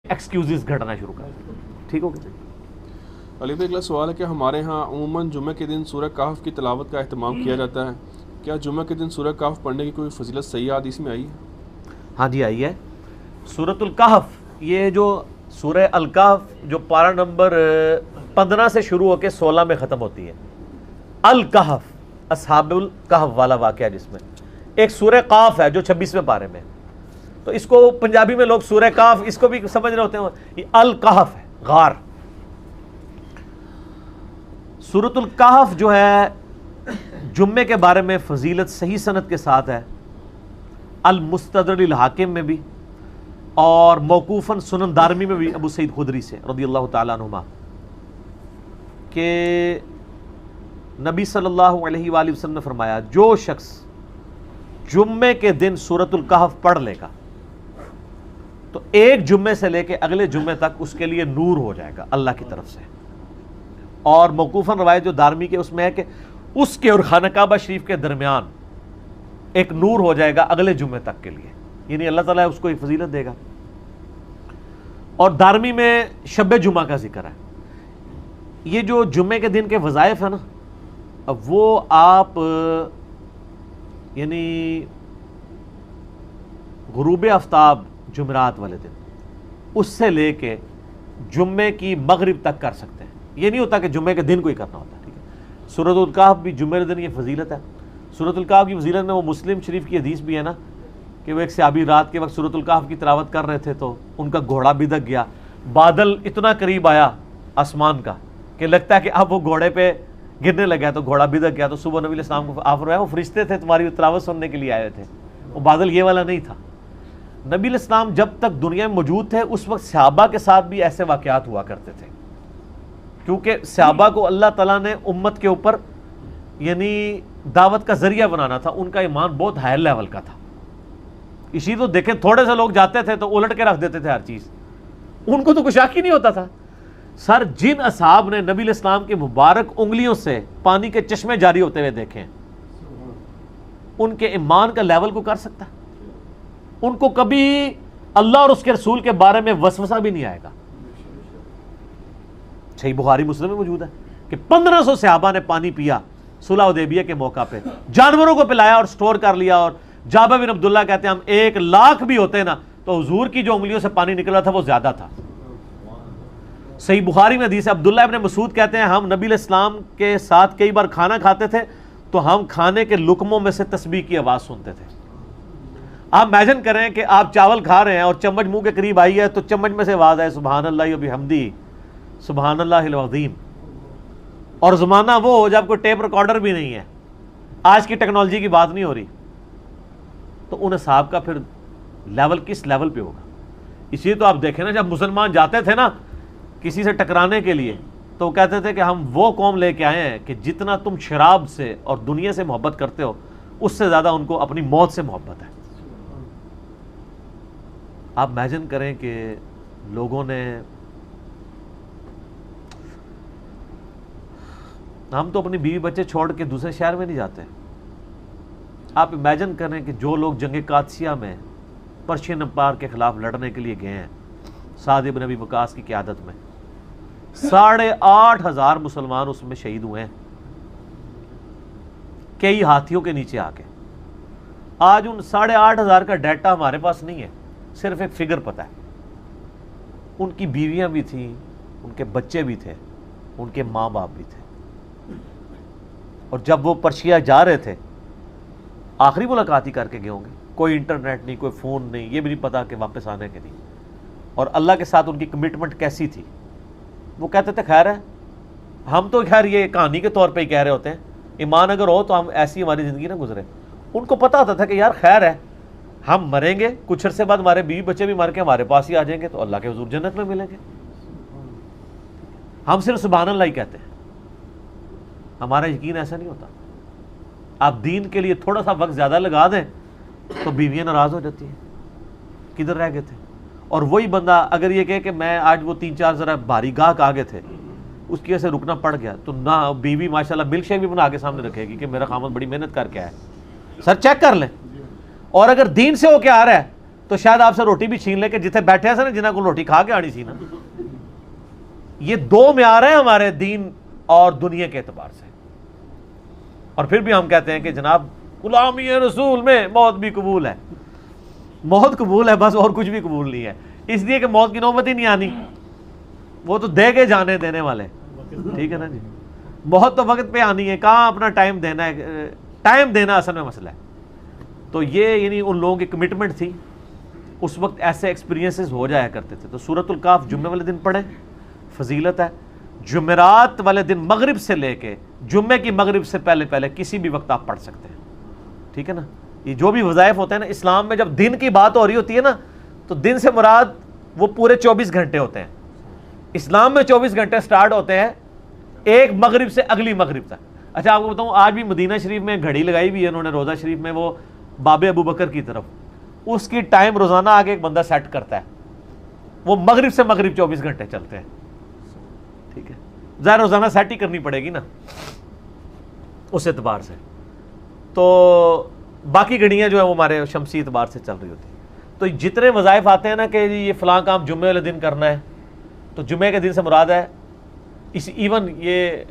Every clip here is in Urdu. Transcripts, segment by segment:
ایکسکیوزز گھڑنا شروع کر دیں. ٹھیک ہو گیا. علی بھائی اگلا سوال ہے کہ ہمارے ہاں عموماً جمعہ کے دن سورہ کہف کی تلاوت کا اہتمام کیا جاتا ہے، کیا جمعہ کے دن سورہ کہف پڑھنے کی کوئی فضیلت صحیح حدیث میں آئی ہے؟ ہاں جی آئی ہے. سورۃ الکہف، یہ جو سورہ الکہف جو پارہ نمبر 15 سے شروع ہو کے 16 میں ختم ہوتی ہے. الکہف اصحاب الکہف والا واقعہ، جس میں ایک سورہ قاف ہے جو 26ویں پارے میں، تو اس کو پنجابی میں لوگ سورہ کاف اس کو بھی سمجھ رہے ہوتے ہیں، یہ الکہف ہے، غار. سورۃ الکہف جو ہے جمعے کے بارے میں فضیلت صحیح سند کے ساتھ ہے، المستدرک الحاکم میں بھی اور موقوفاً سنن دارمی میں بھی ابو سعید خدری سے رضی اللہ تعالیٰ عنہما کہ نبی صلی اللہ علیہ وآلہ وسلم نے فرمایا جو شخص جمعے کے دن سورۃ الکہف پڑھ لے گا تو ایک جمعے سے لے کے اگلے جمعے تک اس کے لیے نور ہو جائے گا اللہ کی طرف سے. اور موقوفاً روایت جو دارمی کے اس میں ہے کہ اس کے اور خانہ کعبہ شریف کے درمیان ایک نور ہو جائے گا اگلے جمعے تک کے لیے، یعنی اللہ تعالیٰ اس کو ایک فضیلت دے گا. اور دارمی میں شب جمعہ کا ذکر ہے. یہ جو جمعے کے دن کے وظائف ہیں نا، اب وہ آپ یعنی غروب آفتاب جمعرات والے دن اس سے لے کے جمعے کی مغرب تک کر سکتے ہیں. یہ نہیں ہوتا کہ جمعے کے دن کو ہی کرنا ہوتا. ٹھیک ہے. سورۃ الکہف بھی جمعے کے دن یہ فضیلت ہے. سورۃ الکہف کی فضیلت میں وہ مسلم شریف کی حدیث بھی ہے نا کہ وہ ایک صحابی رات کے وقت سورۃ الکہف کی تلاوت کر رہے تھے تو ان کا گھوڑا بھی دک گیا. بادل اتنا قریب آیا آسمان کا کہ لگتا ہے کہ اب وہ گھوڑے پہ گرنے لگا تو گھوڑا بھی دک گیا. تو صبح نبی علیہ السلام کو آپ فرمایا وہ فرشتے تھے تمہاری تلاوت سننے کے لیے آئے تھے، وہ بادل یہ والا نہیں تھا. نبی علیہ السلام جب تک دنیا میں موجود تھے اس وقت صحابہ کے ساتھ بھی ایسے واقعات ہوا کرتے تھے، کیونکہ صحابہ کو اللہ تعالیٰ نے امت کے اوپر یعنی دعوت کا ذریعہ بنانا تھا. ان کا ایمان بہت ہائی لیول کا تھا. اسی تو دیکھیں تھوڑے سے لوگ جاتے تھے تو الٹ کے رکھ دیتے تھے ہر چیز، ان کو تو کچھ شک ہی نہیں ہوتا تھا. سر جن اصحاب نے نبی علیہ السلام کے مبارک انگلیوں سے پانی کے چشمے جاری ہوتے ہوئے دیکھیں، ان کے ایمان کا لیول کو کر سکتا ہے؟ ان کو کبھی اللہ اور اس کے رسول کے بارے میں وسوسہ بھی نہیں آئے گا. صحیح بخاری مسلم میں موجود ہے کہ 1500 صحابہ نے پانی پیا صلح حدیبیہ کے موقع پہ، جانوروں کو پلایا اور سٹور کر لیا. اور جابر بن عبداللہ کہتے ہیں ہم 1,00,000 بھی ہوتے نا تو حضور کی جو انگلیوں سے پانی نکلا تھا وہ زیادہ تھا. صحیح بخاری میں حدیث ہے، عبداللہ ابن مسعود کہتے ہیں ہم نبی علیہ السلام کے ساتھ کئی بار کھانا کھاتے تھے تو ہم کھانے کے لقموں میں سے تسبیح کی آواز سنتے تھے. آپ امیجن کریں کہ آپ چاول کھا رہے ہیں اور چمچ منہ کے قریب آئی ہے تو چمچ میں سے آواز آئے سبحان اللہ و بحمدہ سبحان اللہ العظیم. اور زمانہ وہ ہو جب کوئی ٹیپ ریکارڈر بھی نہیں ہے، آج کی ٹیکنالوجی کی بات نہیں ہو رہی، تو ان اصحاب کا پھر لیول کس لیول پہ ہوگا. اس لیے تو آپ دیکھیں نا جب مسلمان جاتے تھے نا کسی سے ٹکرانے کے لیے تو وہ کہتے تھے کہ ہم وہ قوم لے کے آئے ہیں کہ جتنا تم شراب سے اور دنیا سے محبت کرتے ہو اس سے زیادہ ان کو اپنی موت سے محبت ہے. آپ امیجن کریں کہ لوگوں نے، ہم تو اپنی بیوی بچے چھوڑ کے دوسرے شہر میں نہیں جاتے. آپ امیجن کریں کہ جو لوگ جنگ قادسیہ میں پرشین امپائر کے خلاف لڑنے کے لیے گئے ہیں سعد بن ابی وقاص کی قیادت میں، 8,500 مسلمان اس میں شہید ہوئے ہیں کئی ہاتھیوں کے نیچے آ کے. آج ان 8,500 کا ڈیٹا ہمارے پاس نہیں ہے، صرف ایک فگر پتہ ہے. ان کی بیویاں بھی تھیں، ان کے بچے بھی تھے، ان کے ماں باپ بھی تھے. اور جب وہ پرشیا جا رہے تھے آخری ملاقات ہی کر کے گئے ہوں گے، کوئی انٹرنیٹ نہیں، کوئی فون نہیں، یہ بھی نہیں پتا کہ واپس آنے کے نہیں. اور اللہ کے ساتھ ان کی کمٹمنٹ کیسی تھی. وہ کہتے تھے خیر ہے، ہم تو خیر یہ کہانی کے طور پہ ہی کہہ رہے ہوتے ہیں، ایمان اگر ہو تو ہم ایسی ہماری زندگی نہ گزرے. ان کو پتا ہوتا تھا کہ یار خیر ہے، ہم مریں گے کچھ عرصے بعد ہمارے بیوی بچے بھی مر کے ہمارے پاس ہی آ جائیں گے تو اللہ کے حضور جنت میں ملیں گے. ہم صرف سبحان اللہ ہی کہتے ہیں، ہمارا یقین ایسا نہیں ہوتا. آپ دین کے لیے تھوڑا سا وقت زیادہ لگا دیں تو بیویاں ناراض ہو جاتی ہیں، کدھر رہ گئے تھے. اور وہی بندہ اگر یہ کہے کہ میں آج وہ 3-4 ذرا بھاری گاہک آگے تھے اس کی وجہ سے رکنا پڑ گیا، تو نہ بیوی ماشاءاللہ ملک شیک بھی بنا کے سامنے رکھے گی کہ میرا خامد بڑی محنت کر کے آیا ہے. سر چیک کر لیں. اور اگر دین سے ہو کے آ رہا ہے تو شاید آپ سے روٹی بھی چھین لے کہ جتنے بیٹھے ہیں نا جنہیں کو روٹی کھا کے آنی سی نا. یہ دو معیار ہیں ہمارے دین اور دنیا کے اعتبار سے. اور پھر بھی ہم کہتے ہیں کہ جناب غلامی رسول میں موت بھی قبول ہے. موت قبول ہے بس، اور کچھ بھی قبول نہیں ہے، اس لیے کہ موت کی نوبت ہی نہیں آنی، وہ تو دے کے جانے دینے والے. ٹھیک ہے نا جی. موت تو وقت پہ آنی ہے، کہاں اپنا ٹائم دینا ہے، ٹائم دینا اصل میں مسئلہ ہے. تو یہ یعنی ان لوگوں کی کمٹمنٹ تھی. اس وقت ایسے ایکسپیرینسز ہو جایا کرتے تھے. تو سورۃ الکہف جمعے والے دن پڑھیں، فضیلت ہے. جمعرات والے دن مغرب سے لے کے جمعے کی مغرب سے پہلے پہلے کسی بھی وقت آپ پڑھ سکتے ہیں. ٹھیک ہے نا. یہ جو بھی وظائف ہوتے ہیں نا اسلام میں، جب دن کی بات ہو رہی ہوتی ہے نا تو دن سے مراد وہ پورے 24 گھنٹے ہوتے ہیں. اسلام میں 24 گھنٹے سٹارٹ ہوتے ہیں ایک مغرب سے اگلی مغرب تک. اچھا آپ کو بتاؤں، آج بھی مدینہ شریف میں گھڑی لگائی ہوئی ہے انہوں نے روضہ شریف میں، وہ باب ابو بکر کی طرف، اس کی ٹائم روزانہ آگے ایک بندہ سیٹ کرتا ہے. وہ مغرب سے مغرب 24 گھنٹے چلتے ہیں. ٹھیک ہے. ظاہر روزانہ سیٹ ہی کرنی پڑے گی نا اس اعتبار سے. تو باقی گھڑیاں جو ہیں وہ ہمارے شمسی اعتبار سے چل رہی ہوتی ہیں. تو جتنے وظائف آتے ہیں نا کہ یہ فلاں کام جمعے والے دن کرنا ہے، تو جمعے کے دن سے مراد ہے اس ایون یہ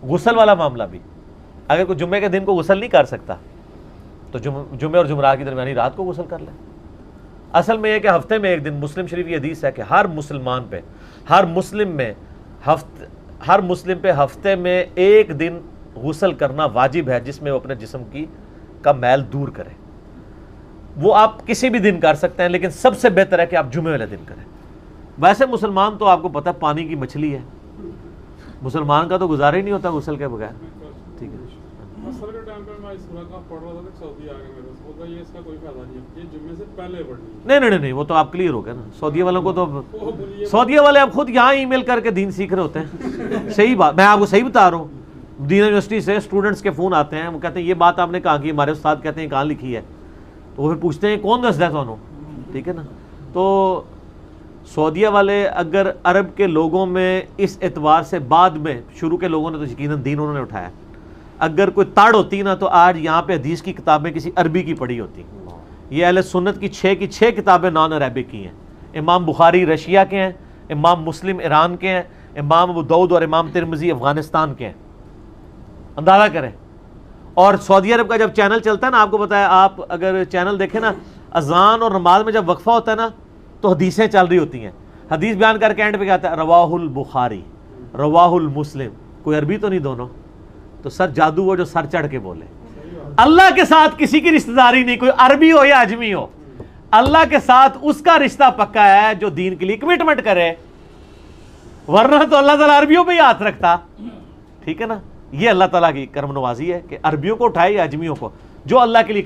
غسل والا معاملہ بھی. اگر کوئی جمعے کے دن کو غسل نہیں کر سکتا تو جمعے اور جمعرات کی درمیانی رات کو غسل کر لیں. اصل میں یہ کہ ہفتے میں ایک دن، مسلم شریف کی حدیث ہے کہ ہر مسلمان پہ، ہر مسلم پہ ہفتے میں ایک دن غسل کرنا واجب ہے، جس میں وہ اپنے جسم کا میل دور کرے. وہ آپ کسی بھی دن کر سکتے ہیں، لیکن سب سے بہتر ہے کہ آپ جمعے والے دن کریں. ویسے مسلمان تو آپ کو پتہ پانی کی مچھلی ہے، مسلمان کا تو گزارا ہی نہیں ہوتا غسل کے بغیر. ٹھیک ہے. اصل کے ٹائم پہ میں اس سورہ کا پڑھ رہا تھا کہ سعودی آ گئے میرے سے ہوتا یہ اس کا کوئی فائدہ نہیں ہے، یہ جمعے سے پہلے پڑھنی ہے. نہیں وہ تو آپ کلیئر ہو گیا نا. سعودیہ والوں کو تو سعودیہ والے اب خود یہاں ای میل کر کے دین سیکھ رہے ہوتے ہیں. صحیح بات، میں آپ کو صحیح بتا رہا ہوں. مدینہ یونیورسٹی سے اسٹوڈنٹس کے فون آتے ہیں، وہ کہتے ہیں یہ بات آپ نے کہاں کی، ہمارے استاد کہتے ہیں کہاں لکھی ہے. تو وہ پھر پوچھتے ہیں کون دستا ہے تمہوں. ٹھیک ہے نا. تو سعودیہ والے اگر عرب کے لوگوں میں اس اعتبار سے بعد میں شروع کے لوگوں نے تو یقیناً دین انہوں نے اٹھایا، اگر کوئی تاڑ ہوتی نا تو آج یہاں پہ حدیث کی کتابیں کسی عربی کی پڑھی ہوتی. یہ اہل سنت کی 6 کتابیں نان عربک کی ہیں. امام بخاری رشیا کے ہیں، امام مسلم ایران کے ہیں، امام ابو داؤد اور امام ترمذی افغانستان کے ہیں. اندازہ کریں. اور سعودی عرب کا جب چینل چلتا ہے نا، آپ کو پتا ہے، آپ اگر چینل دیکھیں نا، اذان اور نماز میں جب وقفہ ہوتا ہے نا تو حدیثیں چل رہی ہوتی ہیں. حدیث بیان کر کے اینڈ پہ کہتا ہے رواہ البخاری، رواہ المسلم. کوئی عربی تو نہیں دونوں. تو سر جادو وہ جو سر چڑھ کے بولے. اللہ کے ساتھ کسی کی رشتہ داری نہیں، کوئی عربی ہو یا اجمی ہو. اللہ کے ساتھ اس کا رشتہ پکا ہے جو دین کے لیے کمٹمنٹ کرے، ورنہ تو اللہ تعالیٰ عربیوں پہ ہی ہاتھ رکھتا. ٹھیک ہے نا. یہ اللہ تعالیٰ کی کرم نوازی ہے کہ عربیوں کو اٹھائے یا اجمیوں کو، جو اللہ کے لیے